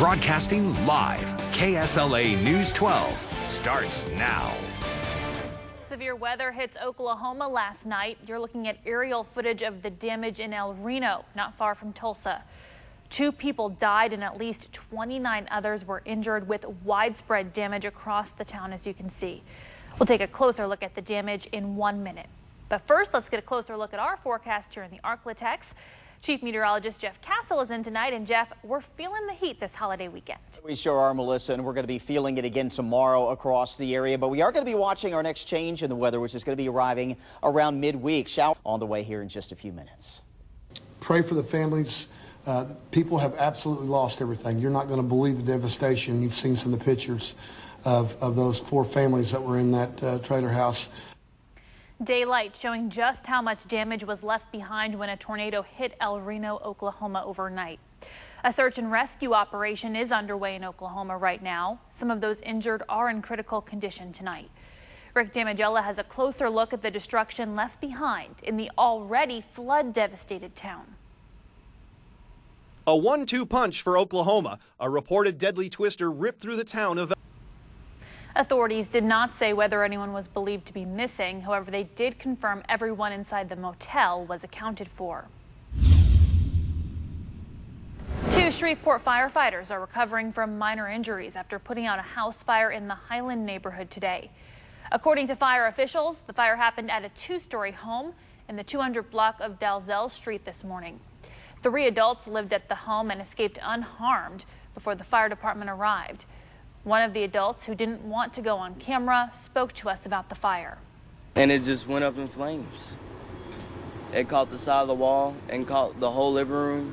Broadcasting live, KSLA News 12 starts now. Severe weather hits Oklahoma last night. You're looking at aerial footage of the damage in El Reno, not far from Tulsa. 2 people died and at least 29 others were injured with widespread damage across the town, as you can see. We'll take a closer look at the damage in 1 minute. But first, let's get a closer look at our forecast here in the Arklatex. Chief Meteorologist Jeff Castle is in tonight, and Jeff, we're feeling the heat this holiday weekend. We sure are, Melissa, and we're going to be feeling it again tomorrow across the area. But we are going to be watching our next change in the weather, which is going to be arriving around midweek. Shower on the way here in just a few minutes. Pray for the families. People have absolutely lost everything. You're not going to believe the devastation. You've seen some of the pictures of those poor families that were in that trailer house. Daylight showing just how much damage was left behind when a tornado hit El Reno, Oklahoma overnight. A search and rescue operation is underway in Oklahoma right now. Some of those injured are in critical condition tonight. Rick Damigella has a closer look at the destruction left behind in the already flood-devastated town. A 1-2 punch for Oklahoma. A reported deadly twister ripped through the town of. Authorities did not say whether anyone was believed to be missing. However, they did confirm everyone inside the motel was accounted for. 2 Shreveport firefighters are recovering from minor injuries after putting out a house fire in the Highland neighborhood today. According to fire officials, the fire happened at a 2-story home in the 200 block of Dalzell Street this morning. 3 adults lived at the home and escaped unharmed before the fire department arrived. One of the adults, who didn't want to go on camera, spoke to us about the fire. And it just went up in flames. It caught the side of the wall and caught the whole living room.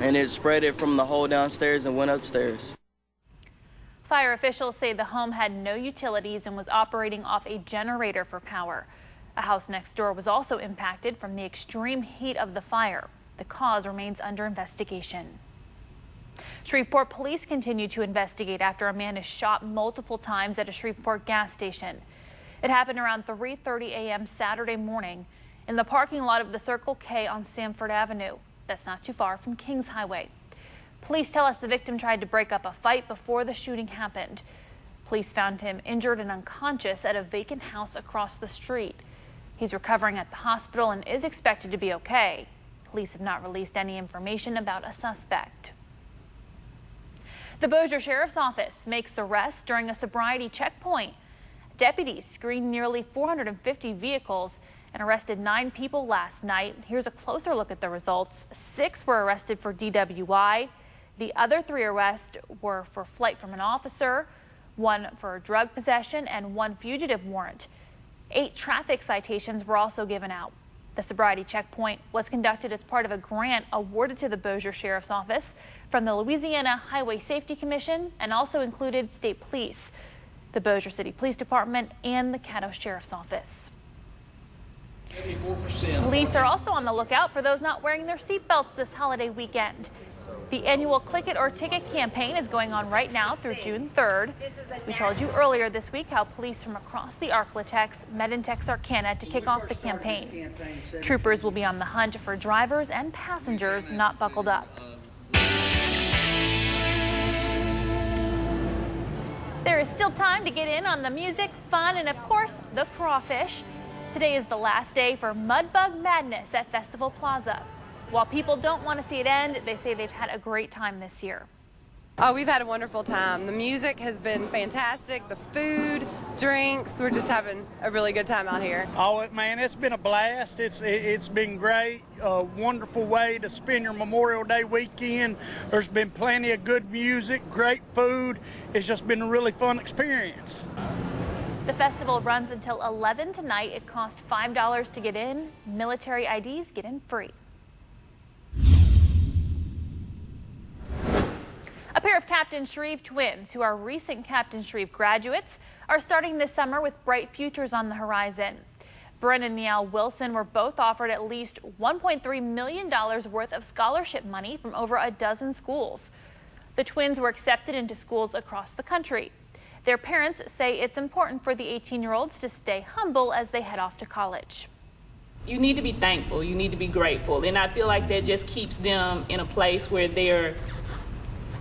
And it spread it from the hole downstairs and went upstairs. Fire officials say the home had no utilities and was operating off a generator for power. A house next door was also impacted from the extreme heat of the fire. The cause remains under investigation. Shreveport police continue to investigate after a man is shot multiple times at a Shreveport gas station. It happened around 3:30 a.m. Saturday morning in the parking lot of the Circle K on Sanford Avenue. That's not too far from Kings Highway. Police tell us the victim tried to break up a fight before the shooting happened. Police found him injured and unconscious at a vacant house across the street. He's recovering at the hospital and is expected to be okay. Police have not released any information about a suspect. The Bossier Sheriff's Office makes arrests during a sobriety checkpoint. Deputies screened nearly 450 vehicles and arrested 9 people last night. Here's a closer look at the results. 6 were arrested for DWI. The other 3 arrests were for flight from an officer, 1 for drug possession, and 1 fugitive warrant. 8 traffic citations were also given out. The sobriety checkpoint was conducted as part of a grant awarded to the Bossier Sheriff's Office from the Louisiana Highway Safety Commission and also included state police, the Bossier City Police Department, and the Caddo Sheriff's Office. 74%. Police are also on the lookout for those not wearing their seatbelts this holiday weekend. The annual Click It or Ticket campaign is going on right now through June 3rd. We told you earlier this week how police from across the Arklatex met in Texarkana to kick off the campaign. Troopers will be on the hunt for drivers and passengers not buckled up. There is still time to get in on the music, fun, and of course, the crawfish. Today is the last day for Mudbug Madness at Festival Plaza. While people don't want to see it end, they say they've had a great time this year. Oh, we've had a wonderful time. The music has been fantastic. The food, drinks, we're just having a really good time out here. Oh, man, it's been a blast. It's been great. A wonderful way to spend your Memorial Day weekend. There's been plenty of good music, great food. It's just been a really fun experience. The festival runs until 11 tonight. It costs $5 to get in. Military IDs get in free. A pair of Captain Shreve twins, who are recent Captain Shreve graduates, are starting this summer with bright futures on the horizon. Bren and Niall Wilson were both offered at least $1.3 million worth of scholarship money from over a dozen schools. The twins were accepted into schools across the country. Their parents say it's important for the 18-year-olds to stay humble as they head off to college. You need to be thankful, you need to be grateful, and I feel like that just keeps them in a place where they're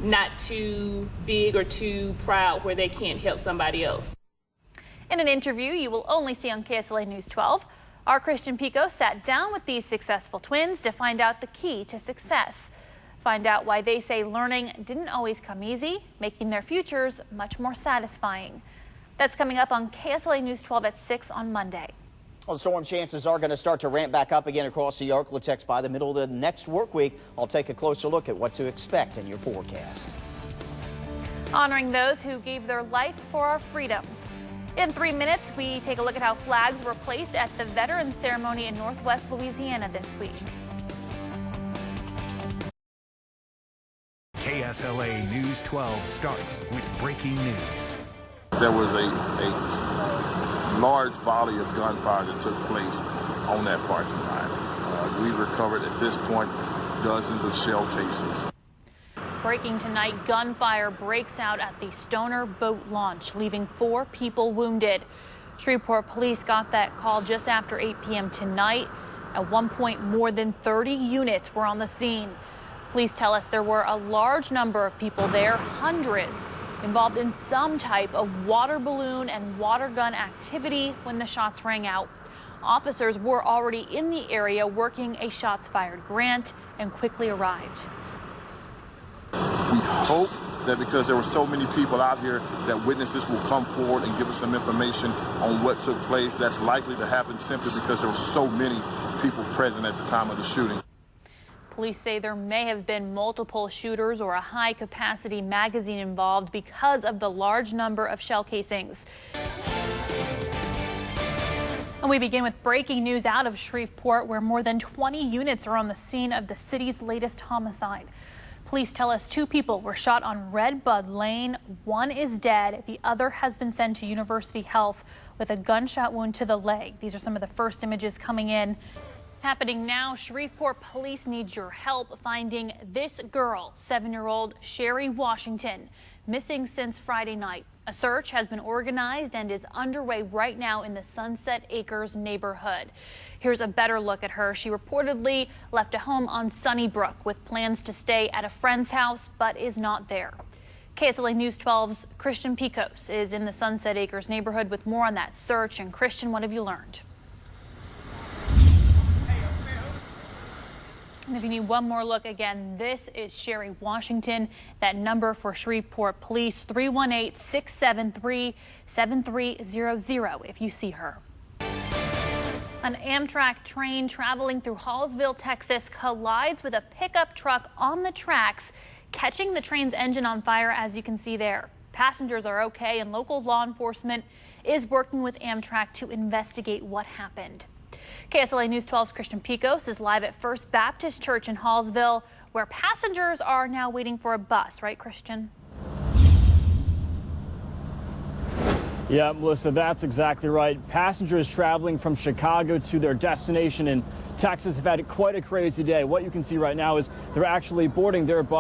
not too big or too proud where they can't help somebody else. In an interview you will only see on KSLA News 12, our Christian Pico sat down with these successful twins to find out the key to success. Find out why they say learning didn't always come easy, making their futures much more satisfying. That's coming up on KSLA News 12 at 6 on Monday. Well, storm chances are going to start to ramp back up again across the Arklatex by the middle of the next work week. I'll take a closer look at what to expect in your forecast. Honoring those who gave their life for our freedoms. In 3 minutes, we take a look at how flags were placed at the Veterans Ceremony in Northwest Louisiana this week. KSLA News 12 starts with breaking news. There was a large volley of gunfire that took place on that parking lot. We recovered at this point dozens of shell casings. Breaking tonight, gunfire breaks out at the Stoner boat launch, leaving 4 people wounded. Shreveport police got that call just after 8 p.m. tonight. At one point, more than 30 units were on the scene. Police tell us there were a large number of people there, hundreds, involved in some type of water balloon and water gun activity when the shots rang out. Officers were already in the area working a shots fired grant and quickly arrived. We hope that because there were so many people out here that witnesses will come forward and give us some information on what took place. That's likely to happen simply because there were so many people present at the time of the shooting. Police say there may have been multiple shooters or a high-capacity magazine involved because of the large number of shell casings. And we begin with breaking news out of Shreveport, where more than 20 units are on the scene of the city's latest homicide. Police tell us 2 people were shot on Red Bud Lane. 1 is dead. The other has been sent to University Health with a gunshot wound to the leg. These are some of the first images coming in. Happening now, Shreveport police need your help finding this girl, 7-year-old Sherry Washington, missing since Friday night. A search has been organized and is underway right now in the Sunset Acres neighborhood. Here's a better look at her. She reportedly left a home on Sunnybrook with plans to stay at a friend's house, but is not there. KSLA News 12's Christian Picos is in the Sunset Acres neighborhood with more on that search. And Christian, what have you learned? And if you need one more look, again, this is Sherry Washington. That number for Shreveport Police, 318-673-7300 if you see her. An Amtrak train traveling through Hallsville, Texas, collides with a pickup truck on the tracks, catching the train's engine on fire, as you can see there. Passengers are okay, and local law enforcement is working with Amtrak to investigate what happened. KSLA News 12's Christian Picos is live at First Baptist Church in Hallsville, where passengers are now waiting for a bus, right, Christian? Yeah, Melissa, that's exactly right. Passengers traveling from Chicago to their destination in Texas have had quite a crazy day. What you can see right now is they're actually boarding their bus.